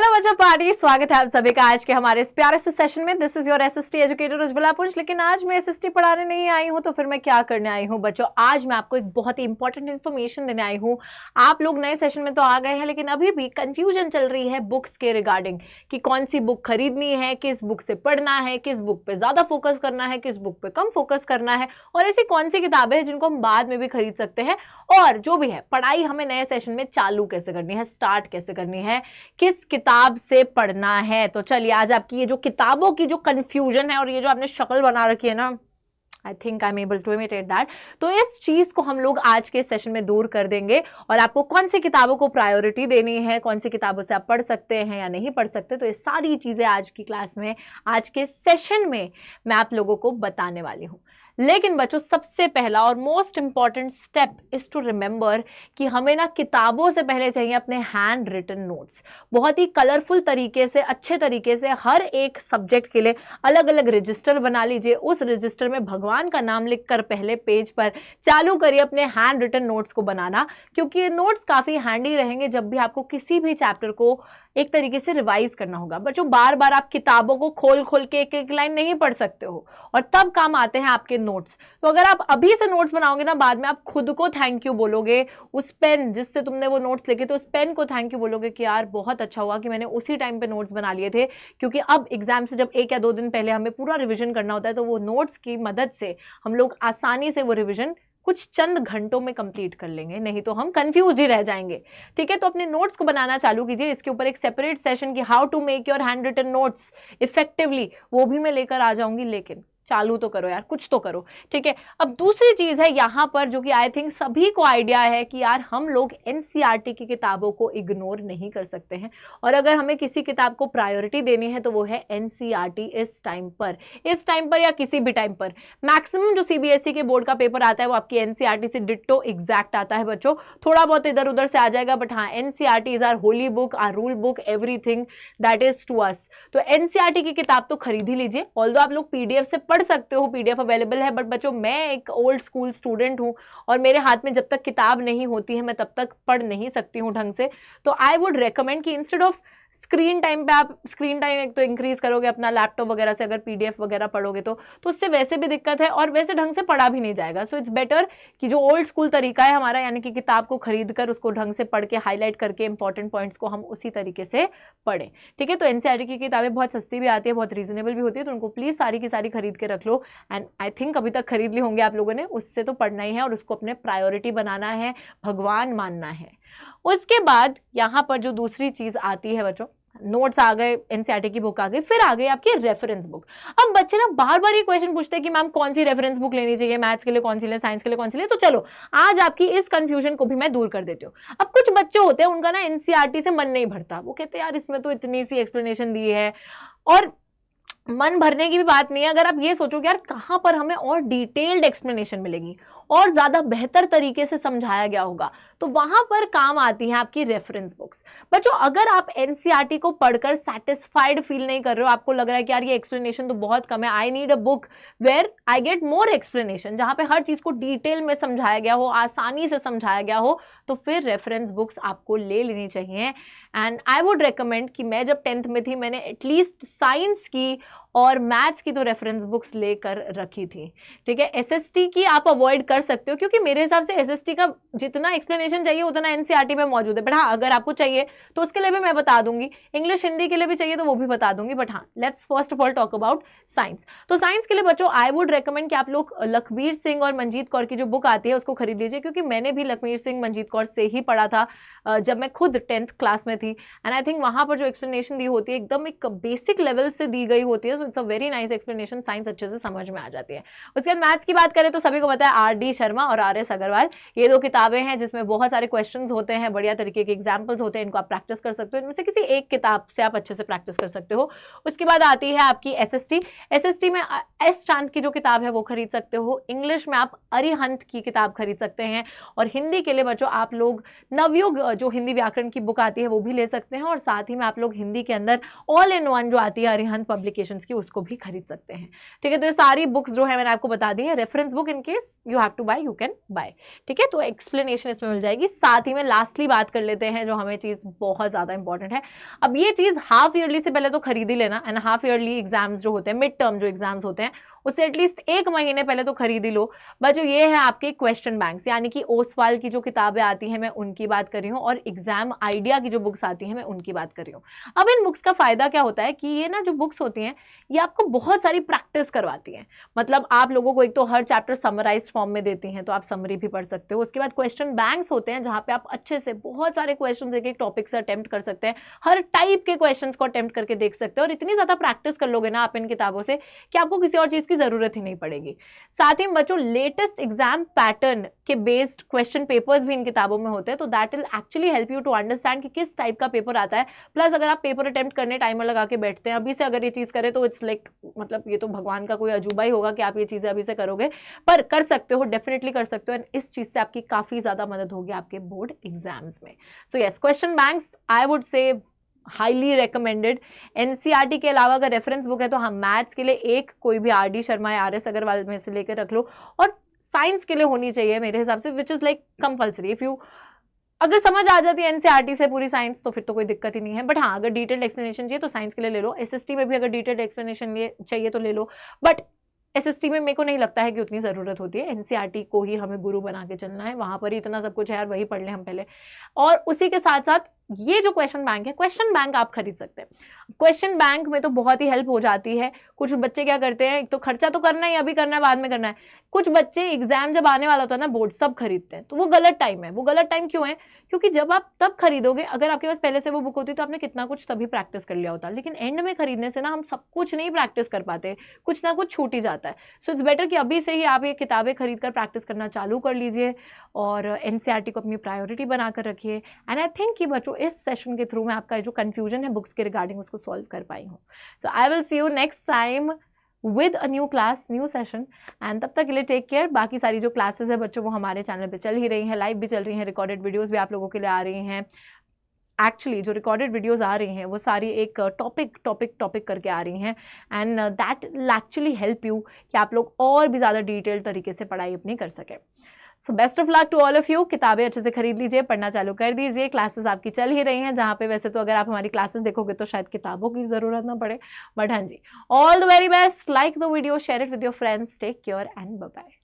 Hello बच्चा party, स्वागत है आप सभी का आज के हमारे इस प्यारे से सेशन में। This is your SST educator Ujjwala पुंज। लेकिन आज मैं एसएसटी पढ़ाने नहीं आई हूँ, तो फिर मैं क्या करने आई हूँ बच्चों? आज मैं आपको एक बहुत ही इंपॉर्टेंट इन्फॉर्मेशन देने आई हूँ। आप लोग नए सेशन में तो आ गए हैं, लेकिन अभी भी कंफ्यूजन चल रही है बुक्स के रिगार्डिंग कि कौन सी बुक खरीदनी है, किस बुक से पढ़ना है, किस बुक पे ज्यादा फोकस करना है, किस बुक पे कम फोकस करना है, और ऐसी कौन सी किताबें हैं जिनको हम बाद में भी खरीद सकते हैं। और जो भी है पढ़ाई हमें नए सेशन में चालू कैसे करनी है, स्टार्ट कैसे करनी है, किस किताब से पढ़ना है। तो चलिए आज आपकी ये जो किताबों की जो कंफ्यूजन है और ये जो आपने शक्ल बना रखी है ना, I think I am able to imitate that, तो इस चीज को हम लोग आज के सेशन में दूर कर देंगे और आपको कौन सी किताबों को प्रायोरिटी देनी है, कौन सी किताबों से आप पढ़ सकते हैं या नहीं पढ़ सकते, तो ये सारी चीजें आज की क्लास में, आज के सेशन में मैं आप लोगों को बताने वाली हूं। लेकिन बच्चों सबसे पहला और most important step is to remember कि हमें ना किताबों से पहले चाहिए अपने हैंड रिटन नोट्स। बहुत ही कलरफुल तरीके से, अच्छे तरीके से हर एक सब्जेक्ट के लिए अलग अलग रजिस्टर बना लीजिए। उस रजिस्टर में भगवान का नाम लिखकर पहले पेज पर चालू करिए अपने हैंड रिटन नोट्स को बनाना, क्योंकि ये नोट्स काफी हैंडी रहेंगे जब भी आपको किसी भी चैप्टर को एक तरीके से रिवाइज करना होगा। बच्चों बार बार आप किताबों को खोल खोल के एक एक लाइन नहीं पढ़ सकते हो, और तब काम आते हैं आपके नोट्स। तो अगर आप अभी से नोट्स बनाओगे ना, बाद में आप खुद को थैंक यू बोलोगे, उस पेन जिससे तुमने वो नोट्स लिखे थे उस पेन को थैंक यू बोलोगे कि यार बहुत अच्छा हुआ कि मैंने उसी टाइम पे नोट्स बना लिए थे। क्योंकि अब एग्जाम से जब 1 या 2 दिन पहले हमें पूरा रिविजन करना होता है, तो वो नोट्स की मदद से हम लोग आसानी से वो रिविजन कुछ चंद घंटों में कंप्लीट कर लेंगे, नहीं तो हम कंफ्यूज ही रह जाएंगे। ठीक है, तो अपने नोट्स को बनाना चालू कीजिए। इसके ऊपर एक सेपरेट सेशन की how to make your handwritten notes effectively, वो भी मैं लेकर आ जाऊंगी। लेकिन चालू तो करो यार, कुछ तो करो। ठीक है, अब दूसरी चीज है यहां पर जो कि आई थिंक सभी को आइडिया है कि यार हम लोग एनसीईआरटी की किताबों को इग्नोर नहीं कर सकते हैं, और अगर हमें किसी किताब को प्रायोरिटी देनी है तो वो है एनसीईआरटी। इस टाइम पर या किसी भी टाइम पर मैक्सिमम जो सीबीएसई के बोर्ड का पेपर आता है वो आपकी एनसीईआरटी से डिट्टो एग्जैक्ट आता है बच्चों। थोड़ा बहुत इधर उधर से आ जाएगा, बट हाँ NCERT is our holy book, our rule book, everything that is to us. तो एनसीईआरटी की किताब तो खरीद ही लीजिए। ऑल्दो आप लोग पीडीएफ से पढ़ सकते हो, पीडीएफ अवेलेबल है, बट बच्चों मैं एक ओल्ड स्कूल स्टूडेंट हूं और मेरे हाथ में जब तक किताब नहीं होती है मैं तब तक पढ़ नहीं सकती हूं ढंग से। तो आई वुड रेकमेंड कि इंस्टेड ऑफ स्क्रीन टाइम पे आप स्क्रीन टाइम एक तो इंक्रीज करोगे अपना लैपटॉप वगैरह से, अगर पीडीएफ वगैरह पढ़ोगे तो उससे वैसे भी दिक्कत है और वैसे ढंग से पढ़ा भी नहीं जाएगा। सो इट्स बेटर कि जो ओल्ड स्कूल तरीका है हमारा, यानी कि किताब को खरीद कर उसको ढंग से पढ़ के हाईलाइट करके इंपॉर्टेंट पॉइंट्स को हम उसी तरीके से पढ़ें। ठीक है, तो एनसीईआरटी की किताबें बहुत सस्ती भी आती है, बहुत रीजनेबल भी होती है, तो उनको प्लीज सारी की सारी खरीद के रख लो। एंड आई थिंक अभी तक खरीद ली होंगे आप लोगों ने, उससे तो पढ़ना ही है और उसको अपने प्रायोरिटी बनाना है, भगवान मानना है। उसके बाद यहां पर जो दूसरी चीज आती है बच्चों, नोट्स आ गए, एनसीईआरटी की बुक आ गई, फिर आ गई आपकी रेफरेंस बुक। अब बच्चे ना बार बार ये क्वेश्चन पूछते हैं कि मैम कौन सी रेफरेंस बुक लेनी चाहिए, मैथ्स के लिए कौन सी ले, साइंस के लिए कौन सी ले। तो चलो आज आपकी इस कंफ्यूजन को भी मैं दूर कर देती हूँ। अब कुछ बच्चे होते हैं उनका ना एनसीईआरटी से मन नहीं भरता, वो कहते हैं यार इसमें तो इतनी सी एक्सप्लेनेशन दी है, और मन भरने की भी बात नहीं है। अगर आप ये सोचो कि यार कहां पर हमें और डिटेल्ड एक्सप्लेनेशन मिलेगी और ज्यादा बेहतर तरीके से समझाया गया होगा, तो वहां पर काम आती है आपकी रेफरेंस बुक्स। बच्चों अगर आप एनसीईआरटी को पढ़कर सेटिस्फाइड फील नहीं कर रहे हो, आपको लग रहा है कि यार ये एक्सप्लेनेशन तो बहुत कम है, I need a book where I get more explanation, जहां पे हर चीज को डिटेल में समझाया गया हो, आसानी से समझाया गया हो, तो फिर रेफरेंस बुक्स आपको ले लेनी चाहिए। एंड आई वुड रिकमेंड कि मैं जब 10th में थी मैंने एटलीस्ट साइंस की और मैथ्स की तो रेफरेंस बुक्स लेकर रखी थी। ठीक है, एसएसटी की आप अवॉइड कर सकते हो, क्योंकि मेरे हिसाब से एसएसटी का जितना एक्सप्लेनेशन चाहिए उतना एनसीईआरटी में मौजूद है। बट हाँ अगर आपको चाहिए तो उसके लिए भी मैं बता दूंगी, इंग्लिश हिंदी के लिए भी चाहिए तो वो भी बता दूंगी। बट हाँ let's first of all talk about science. तो साइंस के लिए बच्चों आई वुड रेकमेंड कि आप लोग लखबीर सिंह और मंजीत कौर की जो बुक आती है उसको खरीद लीजिए, क्योंकि मैंने भी लखबीर सिंह मंजीत कौर से ही पढ़ा था जब मैं खुद 10th क्लास में थी। एंड आई थिंक वहां पर जो एक्सप्लेनेशन दी होती है एकदम एक बेसिक लेवल से दी गई होती है, so it's a very nice explanation, science अच्छे से समझ में आ जाती है। उसके बाद मैथ्स की बात करें तो सभी को पता है आर.डी. शर्मा और आर.एस. अग्रवाल, ये 2 किताबें हैं जिसमें बहुत सारे क्वेश्चंस होते हैं, बढ़िया तरीके के एग्जांपल्स होते हैं, इनको आप प्रैक्टिस कर सकते हो। इनमें से किसी एक किताब से आप अच्छे से प्रैक्टिस कर सकते हो। उसके बाद आती है आपकी एसएसटी। एसएसटी में एस चांद की जो किताब है वो खरीद सकते हो। इंग्लिश में आप अरिहंत की किताब खरीद सकते हैं, और हिंदी के लिए बच्चों आप लोग नवयुग जो हिंदी व्याकरण की बुक आती है वो भी ले सकते हैं, और साथ ही में आप लोग हिंदी के अंदर ऑल इन वन जो आती है अरिहंत पब्लिकेशंस की उसको भी खरीद सकते हैं। ठीक है, तो ये सारी बुक्स जो है मैंने आपको बता दी है। Reference book in case you have to buy, you can buy. ठीक है, तो एक्सप्लेनेशन इसमें मिल जाएगी। साथ ही में लास्टली बात कर लेते हैं जो हमें चीज बहुत ज्यादा इंपॉर्टेंट है। अब ये चीज हाफ ईयरली से पहले तो खरीद ही लेना, एंड हाफ ईयरली एग्जाम्स जो होते हैं, मिड टर्म जो एग्जाम्स होते हैं, उससे एटलीस्ट 1 महीने पहले तो खरीद ही लो। बट जो ये है आपके क्वेश्चन बैंक्स, यानी कि ओसवाल की जो किताबें आती हैं मैं उनकी बात कर रही हूँ, और एग्जाम आइडिया की जो बुक्स आती हैं मैं उनकी बात कर रही हूँ। अब इन बुक्स का फायदा क्या होता है कि ये ना जो बुक्स होती हैं ये आपको बहुत सारी प्रैक्टिस करवाती हैं। मतलब आप लोगों को एक तो हर चैप्टर समराइज्ड फॉर्म में देती हैं, तो आप समरी भी पढ़ सकते हो। उसके बाद क्वेश्चन बैंक्स होते हैं जहां पे आप अच्छे से बहुत सारे क्वेश्चन एक एक टॉपिक से अटेम्प्ट कर सकते हैं, हर टाइप के क्वेश्चन को अटेम्प्ट करके देख सकते हैं, और इतनी ज्यादा प्रैक्टिस कर लोगे ना आप इन किताबों से कि आपको किसी और चीज की जरूरत ही नहीं पड़ेगी। साथ ही बच्चों लेटेस्ट एग्जाम पैटर्न के बेस्ड क्वेश्चन पेपर्स भी इन किताबों में होते हैं, तो that will actually help you to understand कि किस टाइप का पेपर आता है। प्लस अगर आप पेपर अटेम्प्ट करने टाइमर लगा के बैठते हैं अभी से, अगर ये चीज करें तो इट्स लाइक मतलब ये तो भगवान का कोई अजूबा ही होगा कि आप ये चीजें अभी से करोगे, पर कर सकते हो, डेफिनेटली कर सकते हो, एंड इस चीज से आपकी काफी ज्यादा मदद होगी आपके बोर्ड एग्जाम्स में। So yes, question banks I would say highly recommended. NCERT के अलावा अगर रेफरेंस बुक है तो हम मैथ्स के लिए एक कोई भी आर डी शर्मा या आर एस अग्रवाल में से लेकर रख लो, और साइंस के लिए होनी चाहिए मेरे हिसाब से, which is like compulsory. If you अगर समझ आ जाती है एनसीईआरटी से पूरी साइंस तो फिर तो कोई दिक्कत ही नहीं है, बट हाँ अगर डिटेल्ड एक्सप्लेनेशन चाहिए तो साइंस के लिए ले लो। एसएसटी में भी अगर डिटेल्ड एक्सप्लेनेशन चाहिए तो ले लो, बट एसएसटी में मेरे को नहीं लगता है कि उतनी जरूरत होती है। एनसीईआरटी को ही हमें गुरु बना के चलना है, वहां पर ही इतना सब कुछ है यार, वही पढ़ लें हम पहले। और उसी के साथ साथ ये जो क्वेश्चन बैंक है, क्वेश्चन बैंक आप खरीद सकते हैं। क्वेश्चन बैंक में तो बहुत ही हेल्प हो जाती है। कुछ बच्चे क्या करते हैं, एक तो खर्चा तो करना है, अभी करना है बाद में करना है। कुछ बच्चे एग्जाम जब आने वाला होता है ना बोर्ड तब खरीदते हैं, तो वो गलत टाइम है। वो गलत टाइम क्यों है? क्योंकि जब आप तब खरीदोगे, अगर आपके पास पहले से वो बुक होती तो आपने कितना कुछ तभी प्रैक्टिस कर लिया होता, लेकिन एंड में खरीदने से ना हम सब कुछ नहीं प्रैक्टिस कर पाते, कुछ ना कुछ छूट ही जाता है। सो इट्स बेटर कि अभी से ही आप ये किताबें खरीद कर प्रैक्टिस करना चालू कर लीजिए, और एनसीईआरटी को अपनी प्रायोरिटी बनाकर रखिए। एंड आई थिंक कि बच्चों इस सेशन के थ्रू मैं आपका जो कंफ्यूजन है बुक्स के रिगार्डिंग उसको सॉल्व कर पाई हूँ। So I will see you next time with a new class, new session, and तब तक के लिए टेक केयर। बाकी सारी जो क्लासेस है बच्चों वो हमारे चैनल पे चल ही रही हैं, लाइव भी चल रही हैं, रिकॉर्डेड वीडियोस भी आप लोगों के लिए आ रही हैं। एक्चुअली जो रिकॉर्डेड वीडियोस आ रही हैं वो सारी एक टॉपिक करके आ रही हैं, and that will actually help you कि आप लोग और भी ज़्यादा डिटेल्ड तरीके से पढ़ाई अपनी कर सकें। So best of luck to all of you. किताबें अच्छे से खरीद लीजिए, पढ़ना चालू कर दीजिए। क्लासेस आपकी चल ही रही हैं, जहाँ पे वैसे तो अगर आप हमारी क्लासेस देखोगे तो शायद किताबों की ज़रूरत ना पड़े, बट हाँ जी, all the very best. Like the video, share it with your friends, take care and bye bye.